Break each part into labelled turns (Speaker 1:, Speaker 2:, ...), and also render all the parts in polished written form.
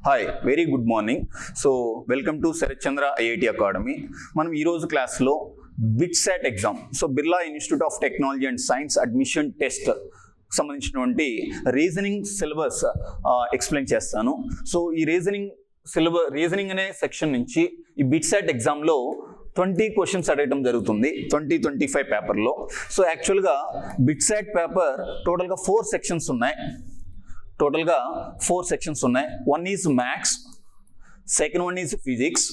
Speaker 1: Hi very good morning. So welcome to Sarath Chandra IIT academy. మనం ఈరోజు క్లాస్లో BITSAT exam, so Birla institute of technology and science admission test సంబంధించినటువంటి reasoning syllabus explain చేస్తాను. So ఈ reasoning అనే section నుంచి ఈ బిట్సాట్ ఎగ్జామ్లో 20 క్వశ్చన్స్ అడగడం జరుగుతుంది 2025 పేపర్లో. సో యాక్చువల్గా బిట్సాట్ పేపర్ టోటల్గా 4 సెక్షన్స్ ఉన్నాయి. One is maths, second one is physics,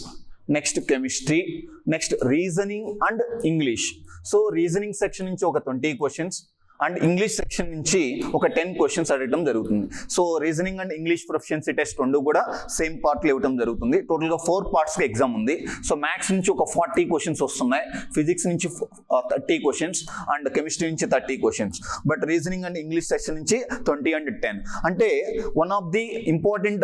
Speaker 1: next chemistry, next reasoning and English. So reasoning section నుంచి ఒక 20 క్వశ్చన్స్ అండ్ ఇంగ్లీష్ సెక్షన్ నుంచి ఒక 10 క్వశ్చన్స్ అడగడం జరుగుతుంది. So reasoning and English proficiency test రెండు కూడా సేమ్ పార్ట్లు ఇవ్వడం జరుగుతుంది. టోటల్గా 4 పార్ట్స్కి ఎగ్జామ్ ఉంది. సో మ్యాథ్స్ నుంచి ఒక 40 క్వశ్చన్స్ వస్తున్నాయి, ఫిజిక్స్ నుంచి 30 క్వశ్చన్స్ అండ్ కెమిస్ట్రీ నుంచి 30 questions. But reasoning and English section నుంచి 20 అండ్ 10. అంటే one of the important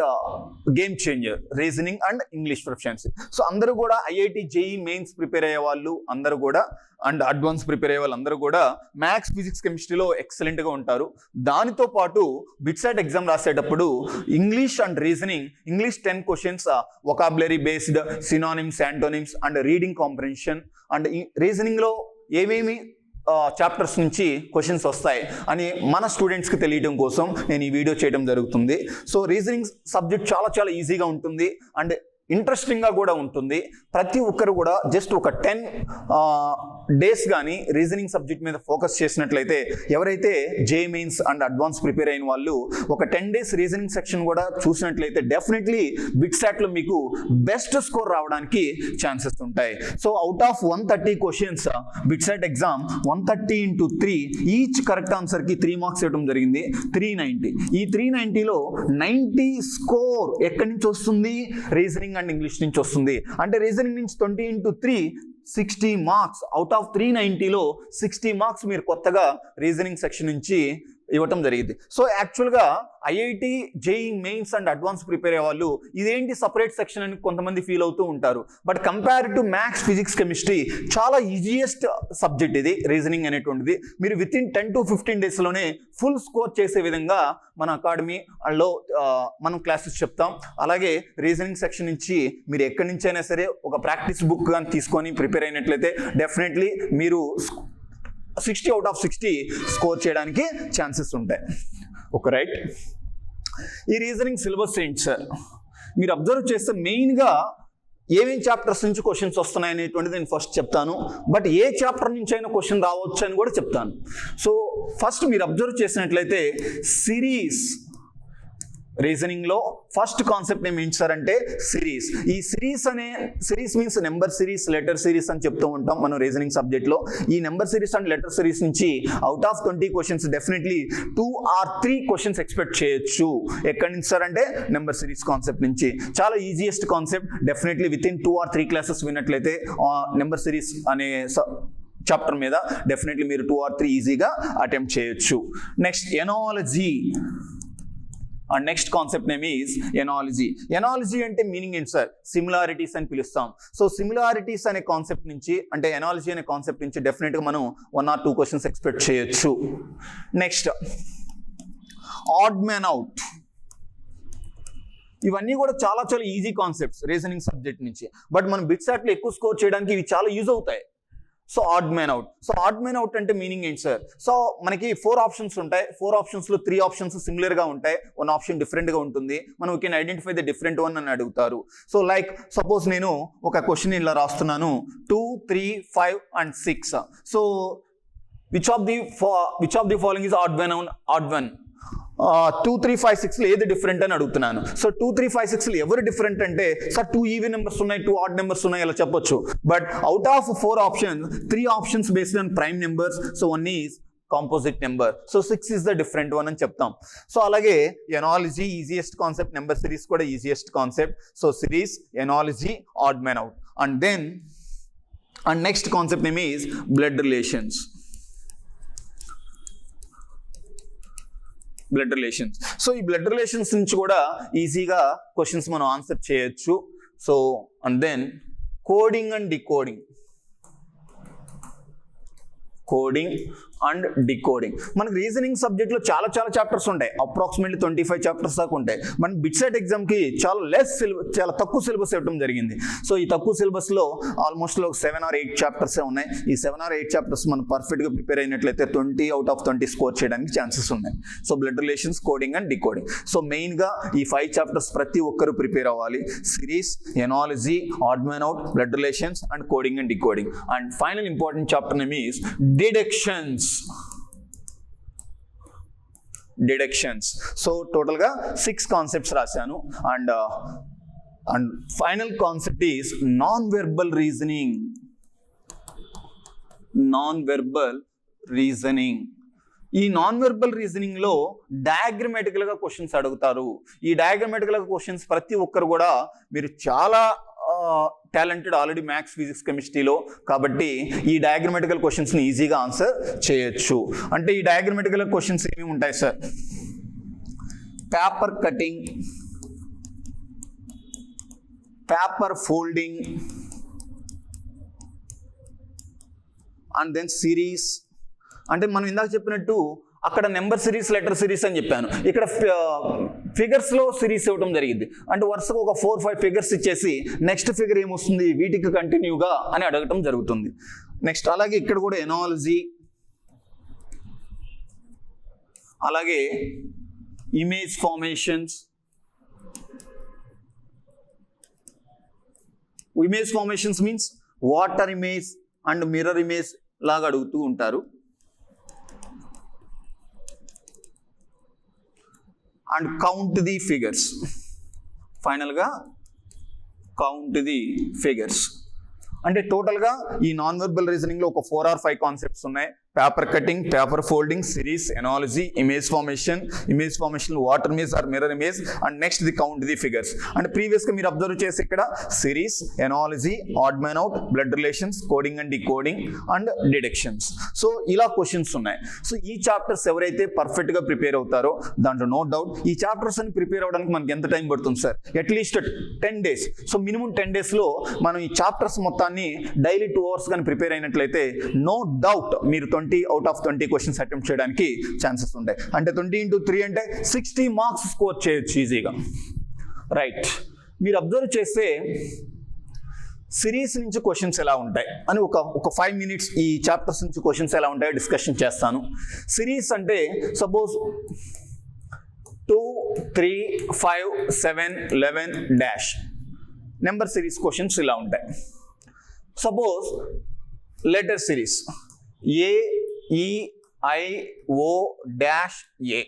Speaker 1: game changer reasoning and English proficiency. So అందరూ కూడా ఐఐటి జేఈ మెయిన్స్ ప్రిపేర్ అయ్యే వాళ్ళు అందరూ కూడా అండ్ అడ్వాన్స్ ప్రిపేర్ అయ్యే వాళ్ళందరూ కూడా మ్యాథ్స్, ఫిజిక్స్, కెమిస్ట్రీలో ఎక్సలెంట్గా ఉంటారు. దానితో పాటు బిట్సాట్ ఎగ్జామ్ రాసేటప్పుడు English and reasoning, English 10 questions vocabulary based, synonyms, antonyms and reading comprehension, and రీజనింగ్లో ఏమేమి చాప్టర్స్ నుంచి క్వశ్చన్స్ వస్తాయి అని మన స్టూడెంట్స్కి తెలియడం కోసం నేను ఈ వీడియో చేయడం జరుగుతుంది. సో రీజనింగ్ సబ్జెక్ట్ చాలా ఈజీగా ఉంటుంది అండ్ ఇంట్రెస్టింగ్గా కూడా ఉంటుంది. ప్రతి ఒక్కరు కూడా జస్ట్ ఒక 10 డేస్ కానీ రీజనింగ్ సబ్జెక్ట్ మీద ఫోకస్ చేసినట్లయితే, ఎవరైతే JEE mains and advance prepare అయిన వాళ్ళు ఒక 10 డేస్ రీజనింగ్ సెక్షన్ కూడా చూసినట్లయితే డెఫినెట్లీ బిట్సాట్లో మీకు బెస్ట్ స్కోర్ రావడానికి ఛాన్సెస్ ఉంటాయి. So out of 130 questions BITSAT exam 130 into 3, each correct ఆన్సర్కి 3 మార్క్స్ ఇవ్వడం జరిగింది. 390. ఈ 390లో 90 స్కోర్ ఎక్కడి నుంచి వస్తుంది? రీజనింగ్ అండ్ ఇంగ్లీష్ నుంచి వస్తుంది. అంటే రీజనింగ్ నుంచి 20 into 3 60 మార్క్స్. అవుట్ ఆఫ్ 390లో 60 మార్క్స్ మీరు కొత్తగా రీజనింగ్ సెక్షన్ నుంచి ఇవ్వటం జరిగింది. సో యాక్చువల్గా IIT JEE mains and advance prepare అయ్యే వాళ్ళు ఇదేంటి సపరేట్ సెక్షన్ అని కొంతమంది ఫీల్ అవుతూ ఉంటారు. But compare to maths, physics, chemistry చాలా ఈజియెస్ట్ సబ్జెక్ట్ ఇది రీజనింగ్ అనేటువంటిది. మీరు విత్ ఇన్ 10 to 15 డేస్లోనే ఫుల్ స్కోర్ చేసే విధంగా మన అకాడమీలో మనం క్లాసెస్ చెప్తాం. అలాగే రీజనింగ్ సెక్షన్ నుంచి మీరు ఎక్కడి నుంచి అయినా సరే ఒక ప్రాక్టీస్ బుక్ కానీ తీసుకొని ప్రిపేర్ అయినట్లయితే డెఫినెట్లీ మీరు 60 out of 60 స్కోర్ చేయడానికి ఛాన్సెస్ ఉంటాయి. Okay, right. ఈ రీజనింగ్ సిలబస్ ఏంటి సార్? మీరు అబ్జర్వ్ చేస్తే మెయిన్గా ఏమేమి చాప్టర్స్ నుంచి క్వశ్చన్స్ వస్తున్నాయి అనేటువంటిది నేను ఫస్ట్ చెప్తాను. బట్ ఏ చాప్టర్ నుంచి అయినా క్వశ్చన్ రావచ్చు అని కూడా చెప్తాను. సో ఫస్ట్ మీరు అబ్జర్వ్ చేసినట్లయితే సిరీస్, రీజనింగ్లో ఫస్ట్ కాన్సెప్ట్ ఏం ఏంటారంటే సిరీస్. ఈ series means number series, letter series అని చెప్తూ ఉంటాం మనం రీజనింగ్ సబ్జెక్ట్లో. ఈ number series and letter series నుంచి out of 20 questions definitely 2 or 3 questions expect చేయొచ్చు. ఎక్కడి నుంచి సార్ అంటే నెంబర్ సిరీస్ కాన్సెప్ట్ నుంచి. చాలా easiest concept. Definitely with in 2 or 3 classes విన్నట్లయితే నెంబర్ సిరీస్ అనే చాప్టర్ మీద డెఫినెట్లీ మీరు 2 or 3 ఈజీగా అటెంప్ట్ చేయొచ్చు. Next analogy. And next concept name is analogy. Analogy అంటే మీనింగ్ ఏంటి సార్? సిమిలారిటీస్ అని పిలుస్తాం. సో సిమిలారిటీస్ అనే కాన్సెప్ట్ నుంచి, అంటే ఎనాలజీ అనే కాన్సెప్ట్ నుంచి డెఫినెట్గా మనం 1 or 2 క్వశ్చన్స్ ఎక్స్పెక్ట్ చేయొచ్చు. Next odd man out. ఇవన్నీ కూడా చాలా ఈజీ కాన్సెప్ట్స్ రీజనింగ్ సబ్జెక్ట్ నుంచి. బట్ మనం బిట్సాట్లో ఎక్కువ స్కోర్ చేయడానికి ఇవి చాలా యూజ్ అవుతాయి. So odd man out. So odd man out అంటే మీనింగ్ ఏంటి సార్? సో మనకి 4 ఆప్షన్స్ ఉంటాయి. 4 ఆప్షన్స్లో 3 ఆప్షన్స్ సిమిలర్గా ఉంటాయి, 1 ఆప్షన్ డిఫరెంట్గా ఉంటుంది. మనం can identify the different one అని అడుగుతారు. సో లైక్ సపోజ్ నేను ఒక క్వశ్చన్ ఇలా రాస్తున్నాను, 2, 3, 5 and 6. So which of the following is odd one? 2, 3, 5, 6 ఏది డిఫరెంట్ అని అడుగుతున్నాను. సో 2, 3, 5, 6 ఎవరు డిఫరెంట్ అంటే, సార్ 2 ఈవెన్ నెంబర్స్ ఉన్నాయి, 2 ఆడ్ నెంబర్స్ ఉన్నాయి అలా చెప్పొచ్చు. But out of 4 options 3 options based on prime numbers. So 1 is composite number. So 6 is the different one అని చెప్తాం. సో అలాగే analogy easiest concept, number series కూడా easiest concept. So series, analogy, odd man out. And next concept name is blood relations. So ఈ blood relations నుంచి కూడా ఈజీగా questions మనం answer చేయొచ్చు. So and then coding and decoding. And decoding. మనకి reasoning సబ్జెక్ట్లో చాలా చాప్టర్స్ ఉంటాయి, అప్రాక్సిమేట్లీ 25 చాప్టర్స్ దాకా ఉంటాయి. మన బిట్సెట్ ఎగ్జామ్కి చాలా తక్కువ సిలబస్ ఇవ్వడం జరిగింది. సో ఈ తక్కువ సిలబస్లో ఆల్మోస్ట్ 7 or 8 చాప్టర్సే ఉన్నాయి. ఈ 7 or 8 చాప్టర్స్ మనం పర్ఫెక్ట్గా ప్రిపేర్ అయినట్లయితే 20 out of 20 స్కోర్ చేయడానికి ఛాన్సెస్ ఉన్నాయి. So blood relations, coding and decoding. So మెయిన్గా ఈ 5 చాప్టర్స్ ప్రతి ఒక్కరు ప్రిపేర్ అవ్వాలి. Series, analogy, odd man out, blood relations and coding and decoding. And final important chapter name is deductions. So టోటల్గా 6 concepts రాశాను. And final concept is non verbal reasoning. ఈ non verbal reasoning లో డయాగ్రమాటికల్ గా questions అడుగుతారు. ఈ డయాగ్రమాటికల్ గా questions ప్రతి ఒక్కరు కూడా, మీరు చాలా టాలెంటెడ్ ఆల్రెడీ మ్యాథ్స్, ఫిజిక్స్, కెమిస్ట్రీలో, కాబట్టి ఈ డయాగ్రమాటికల్ క్వశ్చన్స్ ని ఈజీగా ఆన్సర్ చేయొచ్చు. అంటే ఈ డయాగ్రమాటికల్ క్వశ్చన్స్ ఏమి ఉంటాయి sir? Paper cutting, paper folding and then series. అంటే మనం ఇందాక చెప్పినట్టు అక్కడ నెంబర్ సిరీస్, లెటర్ సిరీస్ అని చెప్పాను. ఇక్కడ ఫిగర్స్లో సిరీస్ ఇవ్వడం జరిగింది. అంటే వరుసగా ఒక 4-5 ఫిగర్స్ ఇచ్చేసి నెక్స్ట్ ఫిగర్ ఏమొస్తుంది, వీటికి కంటిన్యూగా అని అడగటం జరుగుతుంది. నెక్స్ట్ అలాగే ఇక్కడ కూడా ఎనాలజీ, అలాగే image formations. Image formations means water image and mirror image లాగా అడుగుతూ ఉంటారు. And count the figures. ఫైనల్గా కౌంట్ ది ఫిగర్స్. అంటే టోటల్గా ఈ నాన్ వెర్బల్ రీజనింగ్లో ఒక 4 or 5 కాన్సెప్ట్స్ ఉన్నాయి. Paper cutting, paper folding, series, analogy, image formation, water image are mirror image and next the count the figures. అంటే ప్రీవియస్గా మీరు అబ్జర్వ్ చేసి ఇక్కడ series, analogy, odd man out, blood relations, coding and decoding and deductions. So ఇలా questions ఉన్నాయి. So ఈ chapters ఎవరైతే పర్ఫెక్ట్గా ప్రిపేర్ అవుతారో దాంట్లో నో డౌట్ ఈ చాప్టర్స్ అని ప్రిపేర్ అవ్వడానికి మనకి ఎంత టైం పడుతుంది sir? At least 10 days. So minimum 10 daysలో మనం ఈ చాప్టర్స్ మొత్తాన్ని డైలీ 2 hours కానీ ప్రిపేర్ అయినట్లయితే నో డౌట్ మీరు 20 out of 20 క్వశ్చన్స్ అటెంప్ట్ చేయడానికి ఛాన్సెస్ ఉంటాయి. అంటే 20 into 3 అంటే 60 మార్క్స్ స్కోర్ చేయొచ్చు ఈజీగా. రైట్, మీరు అబ్జర్వ్ చేస్తే సిరీస్ నుంచి క్వశ్చన్స్ ఎలా ఉంటాయి అని ఒక 5 minutes ఈ చాప్టర్స్ నుంచి క్వశ్చన్స్ ఎలా ఉంటాయో డిస్కషన్ చేస్తాను. సిరీస్ అంటే suppose 2, 3, 5, 7, 11 dash number series questions ఇలా ఉంటాయి. Suppose letter series A, E, I, oh dash A.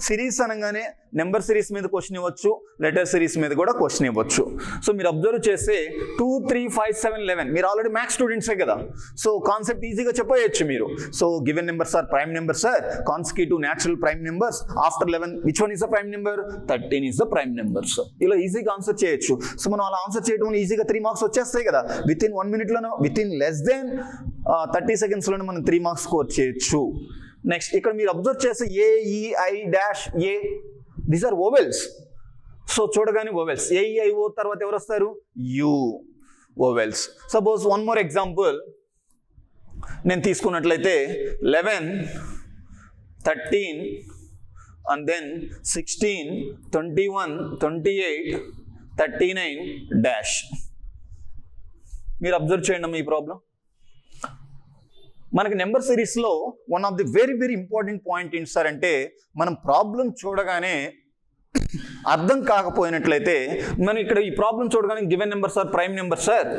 Speaker 1: Series అనగానే నెంబర్ సిరీస్ మీద క్వశ్చన్ ఇవ్వచ్చు, లెటర్ సిరీస్ మీద కూడా క్వశ్చన్ ఇవ్వచ్చు. సో మీరు అబ్జర్వ్ చేస్తే 2, 3, 5, 7, 11 మీరు ఆల్రెడీ మ్యాథ్స్ స్టూడెంట్సే కదా. సో కాన్సెప్ట్ ఈజీగా చెప్పవచ్చు మీరు. So given numbers are prime numbers sir, consecutive natural prime numbers after 11 which one is the prime number? 13 is the prime numbers. ఇలా ఈజీగా ఆన్సర్ చేయొచ్చు. సో మనం అలా ఆన్సర్ చేయడం ఈజీగా 3 మార్క్స్ వచ్చేస్తాయి కదా. With in 1 minute with in less than 30 seconds మనం 3 మార్క్స్ స్కోర్ చేయొచ్చు. నెక్స్ట్ ఇక్కడ మీరు అబ్జర్వ్ చేస్తే A, E, I dash A, these are vowels. So చూడగానే vowels, A, E, I, O తర్వాత ఎవరు వస్తారు? U, vowels. Suppose one more example నేను తీసుకున్నట్లయితే 11, 13 అండ్ దెన్ 16, 21, 28, 39 డాష్. మీరు అబ్జర్వ్ చేయండి ఈ ప్రాబ్లం. మనకి నెంబర్ సిరీస్లో one of the very very important point ఏంటి సార్ అంటే, మనం ప్రాబ్లం చూడగానే అర్థం కాకపోయినట్లయితే మనం ఇక్కడ ఈ ప్రాబ్లం చూడగానే given numbers are prime numbers sir,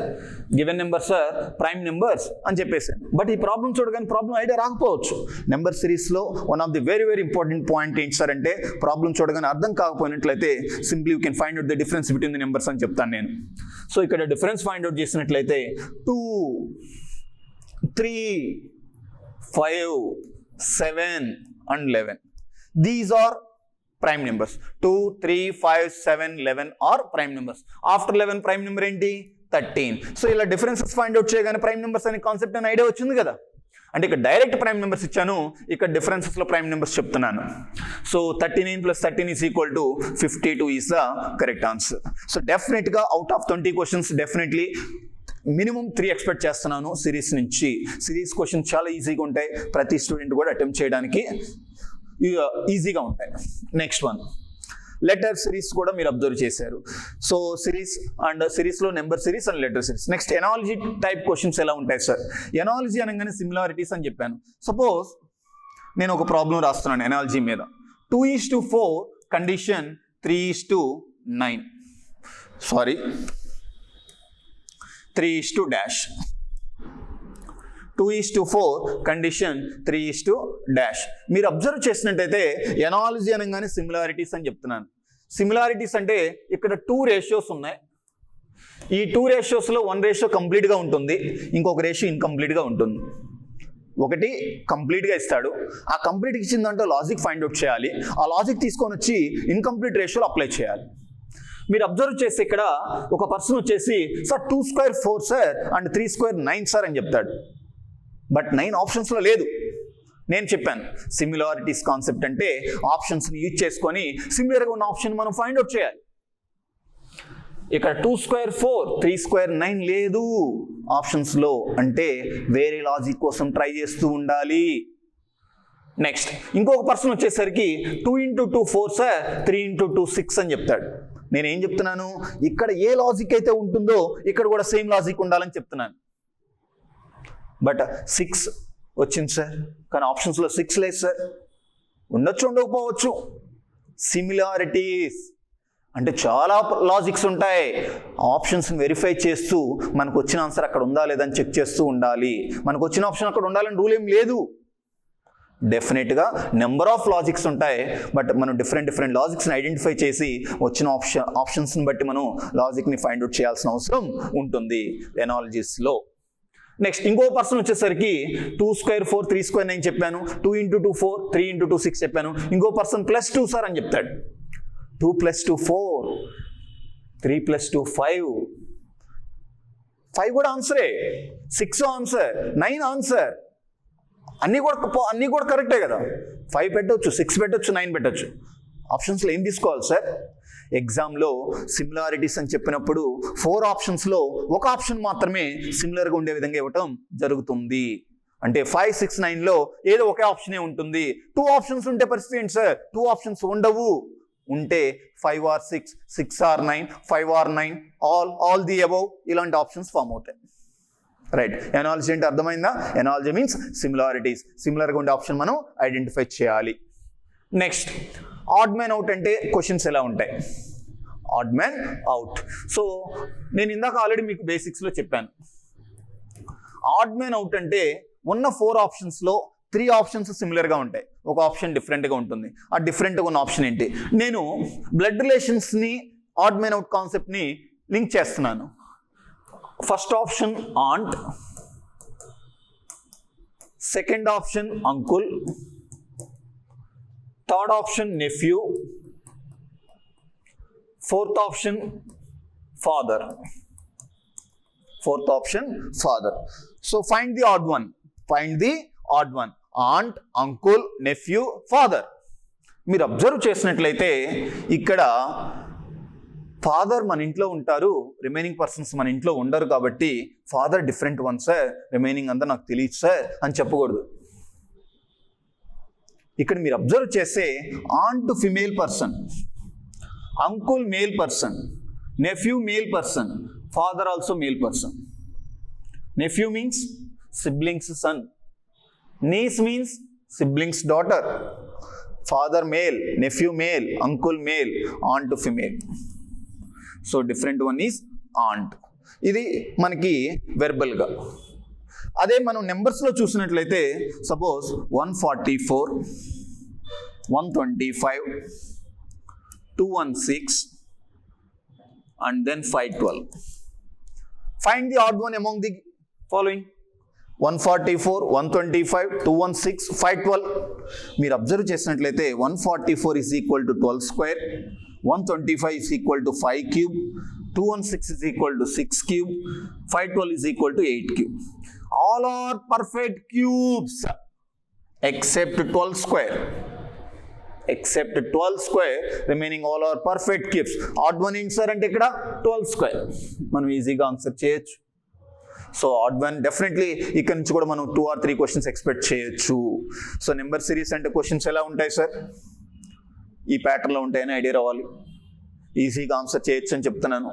Speaker 1: given numbers are prime numbers అని చెప్పేసి, బట్ ఈ ప్రాబ్లం చూడగానే ప్రాబ్లం ఐడియా రాకపోవచ్చు. నెంబర్ సిరీస్లో one of the very very important point ఏంటి సార్ అంటే, ప్రాబ్లం చూడగానే అర్థం కాకపోయినట్లయితే simply you can find out the difference between the numbers అని చెప్తాను నేను. సో ఇక్కడ డిఫరెన్స్ ఫైండ్ అవుట్ చేసినట్లయితే 2, 3, 5, 7 and 11. These are prime numbers. 2, 3, 5, 7, 11 are prime numbers. After 11 prime number ఏంటి? 13. సో ఇలా డిఫరెన్సెస్ ఫైండ్ అవుట్ చేయగానే ప్రైమ్ నెంబర్స్ అనే concept అని ఐడియా వచ్చింది కదా. అంటే ఇక్కడ డైరెక్ట్ ప్రైమ్ నెంబర్స్ ఇచ్చాను, ఇక్కడ డిఫరెన్సెస్లో ప్రైమ్ నెంబర్స్ చెప్తున్నాను. So 39 + 13 = 52 is the correct answer. So డెఫినెట్గా out of 20 questions definitely minimum 3 expect చేస్తున్నాను సిరీస్ నుంచి. సిరీస్ క్వశ్చన్ చాలా ఈజీగా ఉంటాయి, ప్రతి స్టూడెంట్ కూడా అటెంప్ట్ చేయడానికి ఈజీగా ఉంటాయి. నెక్స్ట్ వన్, లెటర్ సిరీస్ కూడా మీరు అబ్జర్వ్ చేశారు. సో సిరీస్ అండ్ సిరీస్లో number series and letter series. Next analogy type questions ఎలా ఉంటాయి సార్? ఎనాలజీ అనగానే సిమిలారిటీస్ అని చెప్పాను. సపోజ్ నేను ఒక ప్రాబ్లం రాస్తున్నాను ఎనాలజీ మీద. 2:4 కండిషన్ 3:9. సారీ 3:-. 2:4 కండిషన్ 3:-. మీరు అబ్జర్వ్ చేసినట్టయితే ఎనాలజీ అనగానే సిమిలారిటీస్ అని చెప్తున్నాను. సిమిలారిటీస్ అంటే ఇక్కడ 2 రేషియోస్ ఉన్నాయి. ఈ 2 రేషియోస్లో 1 రేషియో కంప్లీట్గా ఉంటుంది, ఇంకొక రేషియో ఇన్కంప్లీట్గా ఉంటుంది. ఒకటి కంప్లీట్గా ఇస్తాడు, ఆ కంప్లీట్ ఇచ్చిన దాంట్లో లాజిక్ ఫైండ్ అవుట్ చేయాలి, ఆ లాజిక్ తీసుకొని వచ్చి ఇన్కంప్లీట్ రేషియోలో అప్లై చేయాలి. మీరు అబ్జర్వ్ చేస్తే ఇక్కడ ఒక పర్సన్ వచ్చేసి సార్ 2² 4 సార్ అండ్ 3² 9 సార్ అని చెప్తాడు. బట్ 9 ఆప్షన్స్లో లేదు. నేను చెప్పాను సిమిలారిటీస్ కాన్సెప్ట్ అంటే ఆప్షన్స్ని యూజ్ చేసుకొని సిమిలర్గా ఉన్న ఆప్షన్ మనం ఫైండ్ అవుట్ చేయాలి. ఇక్కడ 2² 4 3² 9 లేదు ఆప్షన్స్లో, అంటే వేరే లాజిక్ కోసం ట్రై చేస్తూ ఉండాలి. నెక్స్ట్ ఇంకొక పర్సన్ వచ్చేసరికి 2 × 2 4 సార్ 3 × 2 6 అని చెప్తాడు. నేనేం చెప్తున్నాను, ఇక్కడ ఏ లాజిక్ అయితే ఉంటుందో ఇక్కడ కూడా సేమ్ లాజిక్ ఉండాలని చెప్తున్నాను. బట్ 6 వచ్చింది సార్, కానీ ఆప్షన్స్లో 6 లేదు సార్. ఉండొచ్చు, ఉండకపోవచ్చు. సిమిలారిటీస్ అంటే చాలా లాజిక్స్ ఉంటాయి. ఆప్షన్స్ని వెరిఫై చేస్తూ మనకు వచ్చిన ఆన్సర్ అక్కడ ఉందా లేదని చెక్ చేస్తూ ఉండాలి. మనకు వచ్చిన ఆప్షన్ అక్కడ ఉండాలని రూల్ ఏం లేదు. డెఫినెట్గా నెంబర్ ఆఫ్ లాజిక్స్ ఉంటాయి, బట్ మనం డిఫరెంట్ లాజిక్స్ని ఐడెంటిఫై చేసి వచ్చిన ఆప్షన్స్ని బట్టి మనం లాజిక్ని ఫైండ్ అవుట్ చేయాల్సిన అవసరం ఉంటుంది ఎనాలజీస్లో. నెక్స్ట్ ఇంకో పర్సన్ వచ్చేసరికి 2² 4 3² 9 చెప్పాను, 2 × 2 4 3 × 2 6 చెప్పాను. ఇంకో పర్సన్ +2 సార్ అని చెప్తాడు. 2 + 2 4, 3 + 2 5. 5 కూడా ఆన్సరే, 6 ఆన్సర్, 9 ఆన్సర్. అన్నీ కూడా కరెక్టే కదా. 5 పెట్టవచ్చు, 6 పెట్టవచ్చు, 9 పెట్టవచ్చు. ఆప్షన్స్లో ఏం తీసుకోవాలి సార్? ఎగ్జామ్లో సిమిలారిటీస్ అని చెప్పినప్పుడు 4 ఆప్షన్స్లో ఒక ఆప్షన్ మాత్రమే సిమిలర్గా ఉండే విధంగా ఇవ్వటం జరుగుతుంది. అంటే 5, 6, 9లో ఏదో ఒకే ఆప్షనే ఉంటుంది. 2 ఆప్షన్స్ ఉంటే పరిస్థితి ఏంటి సార్? 2 ఆప్షన్స్ ఉండవు. ఉంటే 5 or 6, 6 or 9, 5 or 9, all the above ఇలాంటి ఆప్షన్స్ ఫామ్ అవుతాయి. రైట్. ఎనాలజీ అంటే అర్థమైందా? Analogy means similarities. సిమిలర్గా ఉండే ఆప్షన్ మనం ఐడెంటిఫై చేయాలి. నెక్స్ట్ ఆడ్ మ్యాన్ అవుట్ అంటే క్వశ్చన్స్ ఎలా ఉంటాయి? Add man out. సో నేను ఇందాక ఆల్రెడీ మీకు బేసిక్స్లో చెప్పాను. ఆడ్ మ్యాన్ అవుట్ అంటే ఉన్న 4 ఆప్షన్స్లో 3 ఆప్షన్స్ సిమిలర్గా ఉంటాయి, ఒక ఆప్షన్ డిఫరెంట్గా ఉంటుంది. ఆ డిఫరెంట్గా ఉన్న ఆప్షన్ ఏంటి? నేను బ్లడ్ రిలేషన్స్ని ఆడ్ మ్యాన్ అవుట్ కాన్సెప్ట్ని లింక్ చేస్తున్నాను. First option aunt, second option uncle, third option nephew, fourth option father. So find the odd one. Aunt, uncle, nephew, father. మీరు అబ్జర్వ్ చేసినట్లయితే ఇక్కడ ఫాదర్ మన ఇంట్లో ఉంటారు, రిమైనింగ్ పర్సన్స్ మన ఇంట్లో ఉండరు, కాబట్టి father different one sir, remaining అంతా నాకు తెలియదు సార్ అని చెప్పకూడదు. ఇక్కడ మీరు అబ్జర్వ్ చేస్తే aunt female person, uncle male person, nephew male person, father also male person. Nephew means siblings son, niece means siblings daughter. Father male, nephew male, uncle male, aunt female. So different one is aunt. ఇది మనకి వెర్బల్గా. అదే మనం నెంబర్స్లో చూసినట్లయితే suppose 144, 125, 216 and then 512. Find the odd one among the following. 144, 125, 216, 512. మీరు observe చేసినట్లయితే 144 is equal to 12 square, 125 is equal to 5 cube, 216 is equal to 6 cube, 512 is equal to 8 cube. All are perfect cubes except 12 square. Except 12 square, remaining all are perfect cubes. Odd one ఏంటి sir అంటే ఇక్కడ 12 square. మనం ఈజీగా answer చేయొచ్చు. So odd one definitely ఇక్కడ నుంచి కూడా మనం 2 or 3 క్వశ్చన్స్ ఎక్స్పెక్ట్ చేయొచ్చు. సో నెంబర్ సిరీస్ అంటే క్వశ్చన్స్ ఎలా ఉంటాయి సార్, ఈ ప్యాటర్న్లో ఉంటాయని ఐడియా రావాలి, ఈజీగా ఆన్సర్ చేయొచ్చు అని చెప్తున్నాను.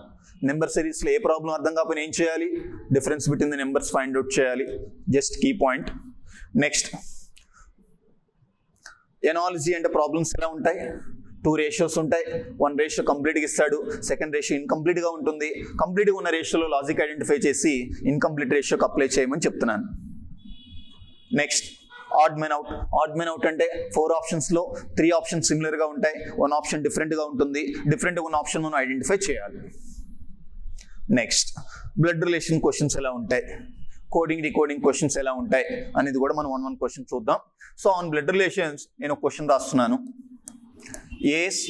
Speaker 1: నెంబర్ సిరీస్లో ఏ ప్రాబ్లం అర్థం కాకపోయినా ఏం చేయాలి, difference between the numbers find out చేయాలి, just key point. Next analogy అంటే ప్రాబ్లమ్స్ ఎలా ఉంటాయి, 2 రేషియోస్ ఉంటాయి, 1 రేషియో కంప్లీట్గా ఇస్తాడు, 2nd రేషియో ఇన్కంప్లీట్గా ఉంటుంది. కంప్లీట్గా ఉన్న రేషియోలో లాజిక్ ఐడెంటిఫై చేసి ఇన్కంప్లీట్ రేషియోకి అప్లై చేయమని చెప్తున్నాను. Next odd men out. Odd men out అంటే 4 ఆప్షన్స్లో 3 ఆప్షన్స్ సిమిలర్గా ఉంటాయి, 1 ఆప్షన్ డిఫరెంట్గా ఉంటుంది. డిఫరెంట్గా ఉన్న ఆప్షన్ మనం ఐడెంటిఫై చేయాలి. నెక్స్ట్ బ్లడ్ రిలేషన్ క్వశ్చన్స్ ఎలా ఉంటాయి, కోడింగ్ డికోడింగ్ క్వశ్చన్స్ ఎలా ఉంటాయి అనేది కూడా మనం 1 క్వశ్చన్ చూద్దాం. సో ఆన్ బ్లడ్ రిలేషన్స్ నేను ఒక క్వశ్చన్ రాస్తున్నాను. A's,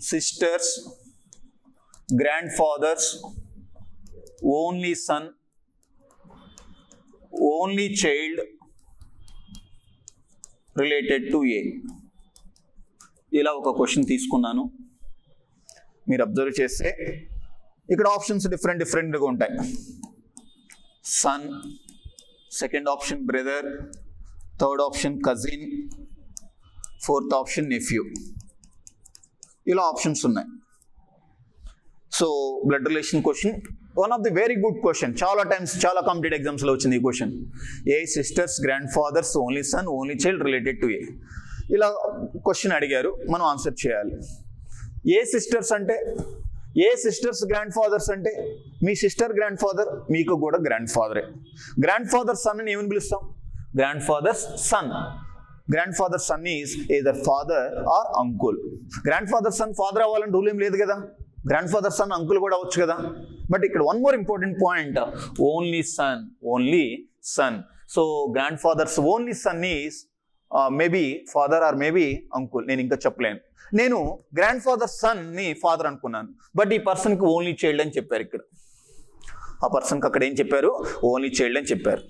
Speaker 1: sister's, grand fathers, only son, only child related to A, ఇలా ఒక క్వశ్చన్ తీసుకున్నాను. మీరు అబ్జర్వ్ చేస్తే ఇక్కడ ఆప్షన్స్ డిఫరెంట్గా ఉంటాయి. Son, 2nd option brother, 3rd option cousin, 4th option nephew, ఇలా ఆప్షన్స్ ఉన్నాయి. So blood relation question one of the very good question, చాలా టైమ్స్ చాలా కాంపిటేటివ్ ఎగ్జామ్స్లో వచ్చింది ఈ question. A sister's, grand fathers, only son, only child related to A, ఇలా question అడిగారు, మనం ఆన్సర్ చేయాలి. ఏ సిస్టర్స్ అంటే, ఏ సిస్టర్స్ గ్రాండ్ ఫాదర్స్ అంటే మీ సిస్టర్ గ్రాండ్ ఫాదర్, మీకు కూడా గ్రాండ్ ఫాదరే. గ్రాండ్ ఫాదర్ సన్ అని ఏమని పిలుస్తాం, grand father's son. Grand father son is either father or uncle. Grand father son father అవ్వాలని రూల్ ఏం లేదు కదా, గ్రాండ్ ఫాదర్ సన్ అంకుల్ కూడా అవ్వచ్చు కదా. బట్ ఇక్కడ 1 more important point, only son, only son. So grand fathers only son is maybe father or maybe uncle, నేను ఇంకా చెప్పలేను. నేను గ్రాండ్ ఫాదర్ సన్ని ఫాదర్ అనుకున్నాను, బట్ ఈ పర్సన్కి ఓన్లీ చైల్డ్ అని చెప్పారు. ఇక్కడ ఆ పర్సన్కి అక్కడ ఏం చెప్పారు, ఓన్లీ చైల్డ్ అని చెప్పారు.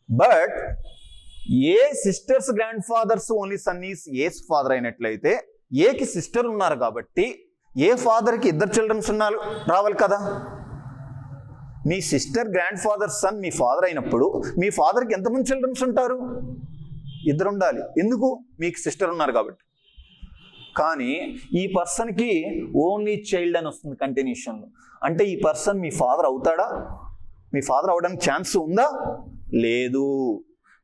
Speaker 1: But A sister's grand fathers only son is A's father అయినట్లయితే, ఏకి సిస్టర్ ఉన్నారు కాబట్టి ఏ ఫాదర్కి 2 చిల్డ్రన్స్ ఉన్నారు రావాలి కదా. మీ సిస్టర్ గ్రాండ్ ఫాదర్ సన్ మీ ఫాదర్ అయినప్పుడు మీ ఫాదర్కి ఎంతమంది చిల్డ్రన్స్ ఉంటారు, 2 ఉండాలి. ఎందుకు, మీకు సిస్టర్ ఉన్నారు కాబట్టి. కానీ ఈ పర్సన్కి ఓన్లీ చైల్డ్ అని వస్తుంది కంటిన్యూషన్లో. అంటే ఈ పర్సన్ మీ ఫాదర్ అవుతాడా, మీ ఫాదర్ అవడానికి ఛాన్స్ ఉందా, లేదు.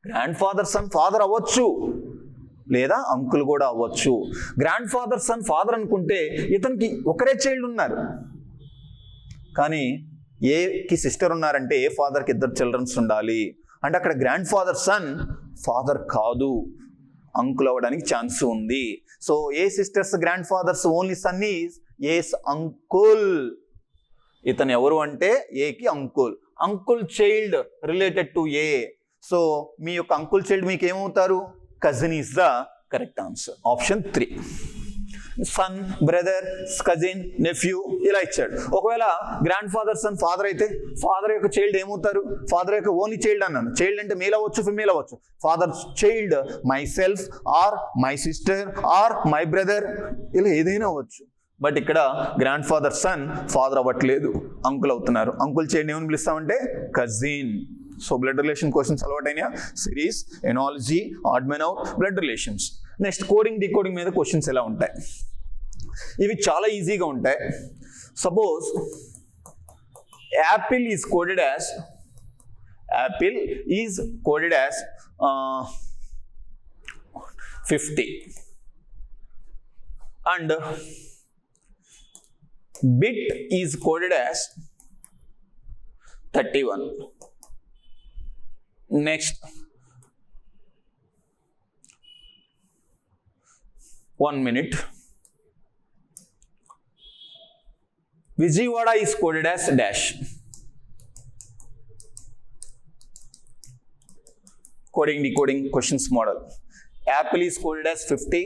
Speaker 1: గ్రాండ్ ఫాదర్ సన్ ఫాదర్ అవ్వచ్చు, లేదా అంకుల్ కూడా అవ్వచ్చు. గ్రాండ్ ఫాదర్ సన్ ఫాదర్ అనుకుంటే ఇతనికి ఒకరే చైల్డ్ ఉన్నారు, కానీ ఏకి సిస్టర్ ఉన్నారంటే ఏ ఫాదర్కి 2 చిల్డ్రన్స్ ఉండాలి. అంటే అక్కడ గ్రాండ్ ఫాదర్ సన్ ఫాదర్ కాదు, అంకుల్ అవ్వడానికి ఛాన్స్ ఉంది. So A sister's grand fathers only son is A's uncle. ఇతను ఎవరు అంటే ఏకి uncle, uncle child related to A. So మీ యొక్క అంకుల్ చైల్డ్ మీకు ఏమవుతారు, cousin is the correct answer, option 3. Son, brother, cousin, nephew ఇలా ఇచ్చాడు. ఒకవేళ గ్రాండ్ ఫాదర్ సన్ ఫాదర్ అయితే ఫాదర్ యొక్క చైల్డ్ ఏమవుతారు, ఫాదర్ యొక్క ఓన్లీ చైల్డ్ అన్నాను. చైల్డ్ అంటే మేల్ అవ్వచ్చు, ఫిమేల్ అవ్వచ్చు. Father child myself or my sister or my brother, ఇలా ఏదైనా అవ్వచ్చు. బట్ ఇక్కడ గ్రాండ్ ఫాదర్ సన్ ఫాదర్ అవ్వట్లేదు, అంకుల్ అవుతున్నారు. అంకుల్ చైల్డ్ ఏమని పిలుస్తామంటే cousin. So blood relation questions అలవాటైనా, series, analogy, odd men out, blood relations. Next coding decoding మీద క్వశ్చన్స్ ఎలా ఉంటాయి, ఇవి చాలా ఈజీగా ఉంటాయి. Suppose apple is coded as, apple is coded as 50 and bit is coded as 31. Next 1 minute. Vijayawada is coded as dash. Coding decoding questions model. Apple is coded as 50,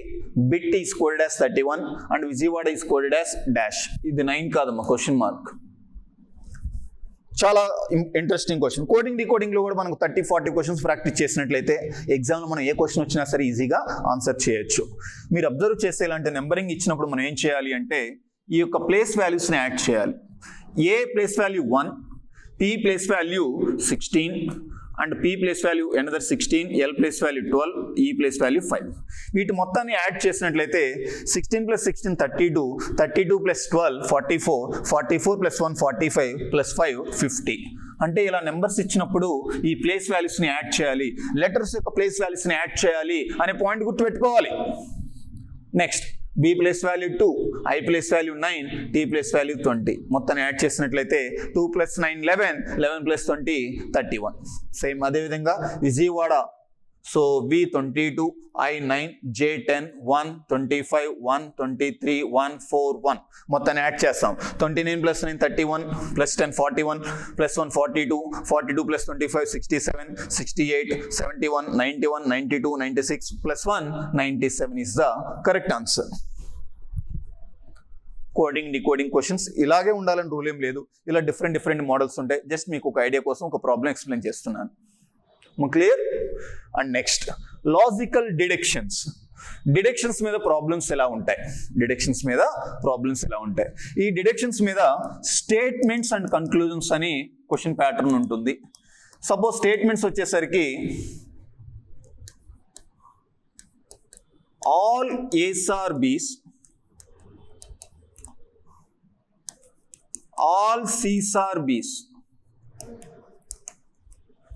Speaker 1: bit is coded as 31 and Vijayawada is coded as dash. ఇది 9 కాదమ్మా, question mark. చాలా interesting question. Coding డికోడింగ్లో కూడా మనకు 30-40 questions practice చేసినట్లయితే ఎగ్జామ్లో మనం ఏ question వచ్చినా సరే ఈజీగా ఆన్సర్ చేయొచ్చు. మీరు అబ్జర్వ్ చేస్తే ఇలాంటి నెంబరింగ్ ఇచ్చినప్పుడు మనం ఏం చేయాలి అంటే ఈ యొక్క ప్లేస్ వాల్యూస్ని యాడ్ చేయాలి. ఏ place value 1, P place value 16 and P place value another 16, L place value 12, E place value 5. వీటి మొత్తాన్ని యాడ్ చేసినట్లయితే 16 plus 16 32, 32 plus 12 44, 44 plus 1 45 plus 5 50. అంటే ఇలా నెంబర్స్ ఇచ్చినప్పుడు ఈ ప్లేస్ వాల్యూస్ని యాడ్ చేయాలి, లెటర్స్ యొక్క ప్లేస్ వాల్యూస్ని యాడ్ చేయాలి అనే పాయింట్ గుర్తుపెట్టుకోవాలి. Next B place value 2, I place value 9, T place value 20. మొత్తాన్ని యాడ్ చేసినట్లయితే 2 + 9 11, 11 + 20 31. సేమ్ అదేవిధంగా Vijayawada, so B 22, I 9, J 10, 1 25, 1 23, 1 4 1. మొత్తాన్ని యాడ్ చేస్తాం. 29 + 9 31 + 10 41 + 1 42, 42 + 25 67, 68 71 91 92 96 + 1 97 is the correct answer. Coding decoding questions ఇలాగే ఉండాలని రూల్ ఏం లేదు, ఇలా డిఫరెంట్ మోడల్స్ ఉంటాయి. జస్ట్ మీకు ఒక ఐడియా కోసం ఒక ప్రాబ్లం ఎక్స్ప్లెయిన్ చేస్తున్నాను. Clear? And next logical deductions. Deductions మీద ప్రాబ్లమ్స్ ఎలా ఉంటాయి? ఈ డిడక్షన్స్ మీద స్టేట్మెంట్స్ అండ్ కన్క్లూజన్స్ అని క్వశ్చన్ ప్యాటర్న్ ఉంటుంది. సపోజ్ స్టేట్మెంట్స్ వచ్చేసరికి all A's are B's, all C's are B's,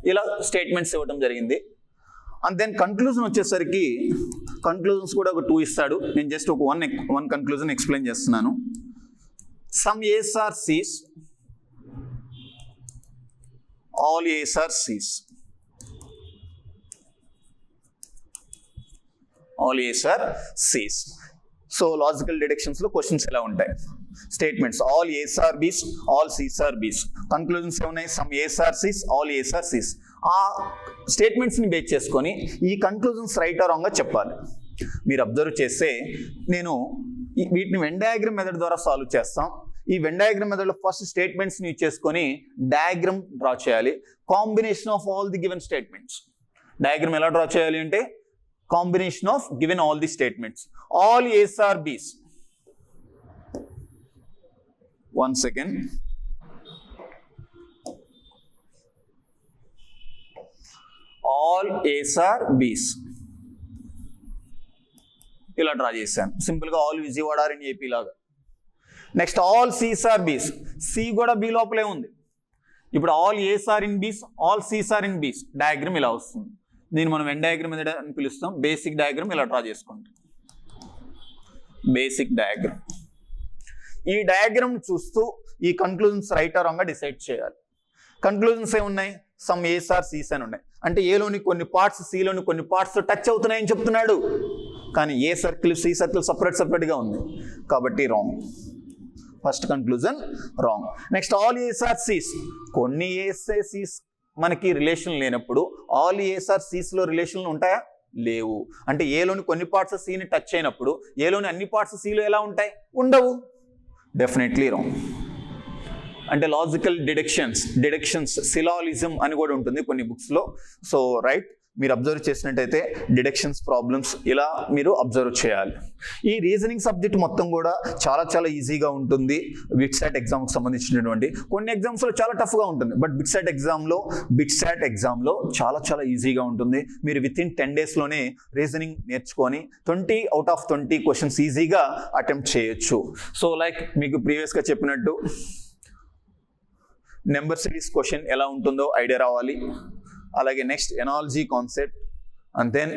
Speaker 1: ఇలా స్టేట్మెంట్స్ ఇవ్వడం జరిగింది. అండ్ దెన్ కన్క్లూజన్ వచ్చేసరికి కన్క్లూజన్స్ కూడా ఒక 2 ఇస్తాడు. నేను జస్ట్ ఒక వన్ కన్క్లూజన్ ఎక్స్ప్లెయిన్ చేస్తున్నాను. Some A's are C's, all A's are C's, all A's are C's. So logical deductions లో క్వశ్చన్స్ ఎలా ఉంటాయి? Statements all A's are B's, all C's are B's. Conclusions ఏమున్నాయి? Some A's are C's, all A's are C's. ఆ స్టేట్మెంట్స్ని base చేసుకొని ఈ conclusions right are రాంగ్గా చెప్పాలి. మీరు అబ్జర్వ్ చేస్తే నేను వీటిని వెన్ డయాగ్రమ్ మెథడ్ ద్వారా సాల్వ్ చేస్తాం. ఈ వెన్ డయాగ్రమ్ మెథడ్లో ఫస్ట్ స్టేట్మెంట్స్ని యూజ్ చేసుకొని డయాగ్రమ్ డ్రా చేయాలి. Combination of all the given statements. Diagram ఎలా డ్రా చేయాలి అంటే combination of given all the statements. All A's are B's. One second. All A's are B's. ఇలా draw చేశాను simple గా. All Vijayawada in AP లాగా. Next all C's are B's. C కూడా B లోపలే ఉంది. ఇప్పుడు all A's are in B's, all C's are in B's. Diagram ఇలా వస్తుంది. దీన్ని మనం వెన్ డయాగ్రమ్ అని పిలుస్తాం. బేసిక్ డయాగ్రమ్ ఇలా డ్రా చేసుకుంటాం. Basic diagram. ఈ డయాగ్రమ్ చూస్తూ ఈ కన్క్లూజన్స్ రైట్ ఆర్ రాంగ్ గా డిసైడ్ చేయాలి. కన్క్లూజన్స్ ఏమున్నాయి? సమ్ A's are C's అని ఉన్నాయి. అంటే ఏలోని కొన్ని పార్ట్స్ సిలోని కొన్ని పార్ట్స్ టచ్ అవుతున్నాయని చెప్తున్నాడు. కానీ ఏ సర్కిల్ సి సర్కిల్ సపరేట్గా ఉంది కాబట్టి wrong. First conclusion wrong. Next all A's are C's. కొన్ని A's C's మనకి రిలేషన్ లేనప్పుడు ఆల్ A's are C's లో రిలేషన్లు ఉంటాయా? లేవు. అంటే ఏలోని కొన్ని పార్ట్స్ సిని టచ్ అయినప్పుడు ఏలోని అన్ని పార్ట్స్ సిలో ఎలా ఉంటాయి? ఉండవు. Definitely wrong. అంటే లాజికల్ డిడక్షన్స్ సిలాలిజం అని కూడా ఉంటుంది కొన్ని బుక్స్లో. సో రైట్, మీరు అబ్జర్వ్ చేసినట్టయితే డిడక్షన్స్ ప్రాబ్లమ్స్ ఇలా మీరు అబ్జర్వ్ చేయాలి. ఈ రీజనింగ్ సబ్జెక్ట్ మొత్తం కూడా చాలా ఈజీగా ఉంటుంది. బిట్సాట్ ఎగ్జామ్కి సంబంధించినటువంటి కొన్ని ఎగ్జామ్స్లో చాలా టఫ్గా ఉంటుంది, బట్ బిట్సాట్ ఎగ్జామ్లో చాలా ఈజీగా ఉంటుంది. మీరు వితిన్ 10 daysలోనే రీజనింగ్ నేర్చుకొని 20 out of 20 క్వశ్చన్స్ ఈజీగా అటెంప్ట్ చేయొచ్చు. సో లైక్ మీకు ప్రీవియస్గా చెప్పినట్టు నెంబర్ సిరీస్ క్వశ్చన్ ఎలా ఉంటుందో ఐడియా రావాలి. అలాగే next analogy concept, and then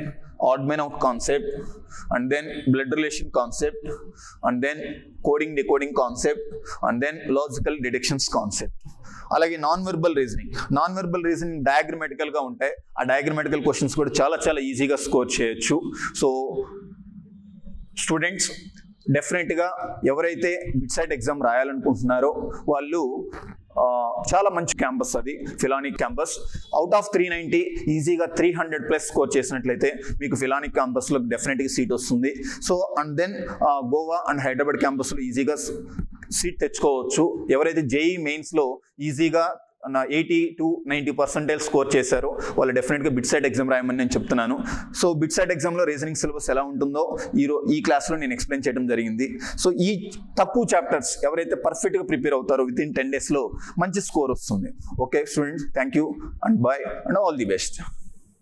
Speaker 1: odd men out concept, and then blood relation concept, and then coding decoding concept, and then logical deductions concept. అలాగే non verbal reasoning డయాగ్రమాటికల్గా ఉంటాయి. ఆ డయాగ్రమాటికల్ questions కూడా చాలా ఈజీగా స్కోర్ చేయొచ్చు. సో స్టూడెంట్స్ డెఫినెట్గా ఎవరైతే బిట్సాట్ ఎగ్జామ్ రాయాలనుకుంటున్నారో వాళ్ళు చాలా మంచి క్యాంపస్ అది ఫిలానిక్ క్యాంపస్. అవుట్ ఆఫ్ 390 ఈజీగా 300+ స్కోర్ చేసినట్లయితే మీకు ఫిలానిక్ క్యాంపస్లో డెఫినెట్గా సీట్ వస్తుంది. So and then Goa and Hyderabad క్యాంపస్లో ఈజీగా సీట్ తెచ్చుకోవచ్చు. ఎవరైతే జేఈ మెయిన్స్లో ఈజీగా 80 to 90% స్కోర్ చేశారో వాళ్ళు డెఫినెట్గా బిట్ సైట్ ఎగ్జామ్ రాయమని నేను చెప్తున్నాను. సో బిట్ సైట్ ఎగ్జామ్లో రీజనింగ్ సిలబస్ ఎలా ఉంటుందో ఈ క్లాస్లో నేను ఎక్స్ప్లెయిన్ చేయడం జరిగింది. సో ఈ తక్కువ చాప్టర్స్ ఎవరైతే పర్ఫెక్ట్గా ప్రిపేర్ అవుతారో విత్ ఇన్ 10 days మంచి స్కోర్ వస్తుంది. Okay students, thank you and bye and all the best.